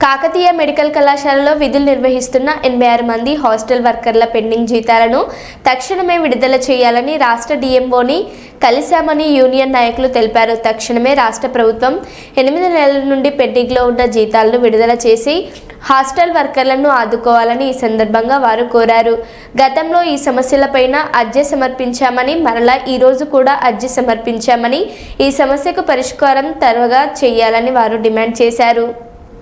Kakatiya medical కళాశాలలో విధులు నిర్వహిస్తున్న 86 మంది హాస్టల్ వర్కర్ల పెండింగ్ జీతాలను తక్షణమే విడుదల చేయాలని రాష్ట్ర డిఎంఓని కలిశామని యూనియన్ నాయకులు తెలిపారు. తక్షణమే రాష్ట్ర ప్రభుత్వం 8 నెలల నుండి పెండింగ్లో ఉన్న జీతాలను విడుదల చేసి హాస్టల్ వర్కర్లను ఆదుకోవాలని ఈ సందర్భంగా వారు కోరారు. గతంలో ఈ సమస్యలపైన అర్జీ సమర్పించామని, మరలా ఈ రోజు కూడా అర్జీ సమర్పించామని, ఈ సమస్యకు పరిష్కారం త్వరగా చేయాలని వారు డిమాండ్ చేశారు.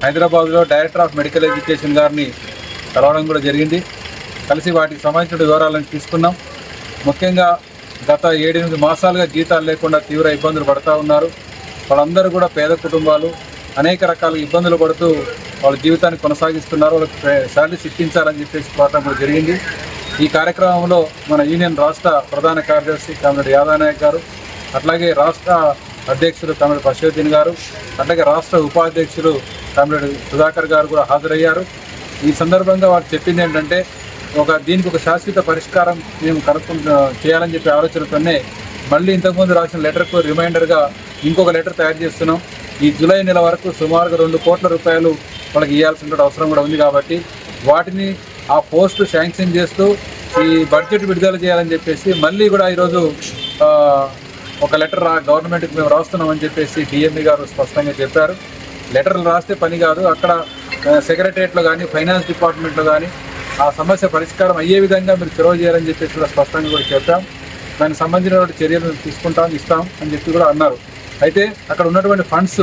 హైదరాబాద్లో డైరెక్టర్ ఆఫ్ మెడికల్ ఎడ్యుకేషన్ గారిని కలవడం కూడా జరిగింది. కలిసి వాటికి సంబంధించిన వివరాలను తీసుకున్నాం. ముఖ్యంగా గత 7-8 మాసాలుగా జీతాలు లేకుండా తీవ్ర ఇబ్బందులు పడుతూ ఉన్నారు. వాళ్ళందరూ కూడా పేద కుటుంబాలు, అనేక రకాల ఇబ్బందులు పడుతూ వాళ్ళ జీవితాన్ని కొనసాగిస్తున్నారు. వాళ్ళకి శాలరీస్ ఇప్పించాలని చెప్పేసి కోరడం కూడా జరిగింది. ఈ కార్యక్రమంలో మన యూనియన్ రాష్ట్ర ప్రధాన కార్యదర్శి కామ్రేడ్ యాదవ్ నాయక్ గారు, అట్లాగే రాష్ట్ర అధ్యక్షులు కామ్రేడ్ పశుద్దీన్ గారు, అట్లాగే రాష్ట్ర ఉపాధ్యక్షులు కామ్రేడ్ సుధాకర్ గారు కూడా హాజరయ్యారు. ఈ సందర్భంగా వారు చెప్పింది ఏంటంటే దీనికి ఒక శాశ్వత పరిష్కారం మేము చేయాలని చెప్పే ఆలోచనతోనే మళ్ళీ ఇంతకుముందు రాసిన లెటర్కు రిమైండర్గా ఇంకొక లెటర్ తయారు చేస్తున్నాం. ఈ జూలై నెల వరకు సుమారుగా 2 కోట్ల రూపాయలు వాళ్ళకి ఇవ్వాల్సిన అవసరం కూడా ఉంది. కాబట్టి వాటిని ఆ పోస్టు శాంక్షన్ చేస్తూ ఈ బడ్జెట్ విడుదల చేయాలని చెప్పేసి మళ్ళీ కూడా ఈరోజు ఒక లెటర్ గవర్నమెంట్కి మేము రాస్తున్నామని చెప్పేసి డిఎంఈ గారు స్పష్టంగా చెప్పారు. లెటర్లు రాస్తే పని కాదు, అక్కడ సెక్రటరియట్లో కానీ ఫైనాన్స్ డిపార్ట్మెంట్లో కానీ ఆ సమస్య పరిష్కారం అయ్యే విధంగా మీరు చొరవ చేయాలని చెప్పేసి కూడా స్పష్టంగా కూడా చెప్పాం. దానికి సంబంధించినటువంటి చర్యలు ఇస్తాం అని చెప్పి కూడా అన్నారు. అయితే అక్కడ ఉన్నటువంటి ఫండ్స్,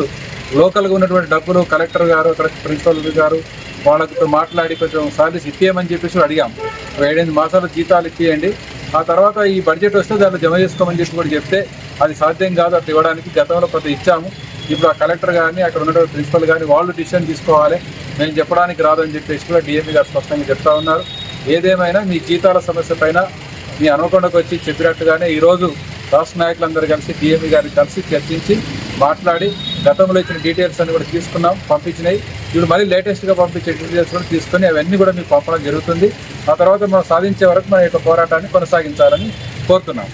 లోకల్గా ఉన్నటువంటి డబ్బులు కలెక్టర్ గారు, అక్కడ ప్రిన్సిపల్ గారు వాళ్ళతో మాట్లాడి కొంచెం సాలరీస్ ఇప్పియమని చెప్పేసి అడిగాం. 7-8 మాసాలు జీతాలు ఇప్పియండి, ఆ తర్వాత ఈ బడ్జెట్ వస్తే దాంట్లో జమ చేసుకోమని చెప్పి కూడా చెప్తే అది సాధ్యం కాదు. అట్లా ఇవ్వడానికి గతంలో కొంత ఇచ్చాము. ఇప్పుడు ఆ కలెక్టర్ కానీ అక్కడ ఉన్నటువంటి ప్రిన్సిపల్ కానీ వాళ్ళు డిసిషన్ తీసుకోవాలి, మేము చెప్పడానికి రాదని చెప్పేసి కూడా డిఎంఈ గారు స్పష్టంగా చెప్తా ఉన్నారు. ఏదేమైనా మీ జీతాల సమస్య పైన మీ అనుకొండకు వచ్చి చెప్పినట్టుగానే ఈరోజు రాష్ట్ర నాయకులందరూ కలిసి డిఎంఈ గారిని కలిసి చర్చించి మాట్లాడి గతంలో ఇచ్చిన డీటెయిల్స్ అన్ని కూడా తీసుకున్నాం, పంపించినాయి. ఇప్పుడు మళ్ళీ లేటెస్ట్గా పంపించే డీటెయిల్స్ కూడా తీసుకొని అవన్నీ కూడా మీకు పంపడం జరుగుతుంది. ఆ తర్వాత మనం సాధించే వరకు మన యొక్క పోరాటాన్ని కొనసాగించాలని కోరుతున్నాం.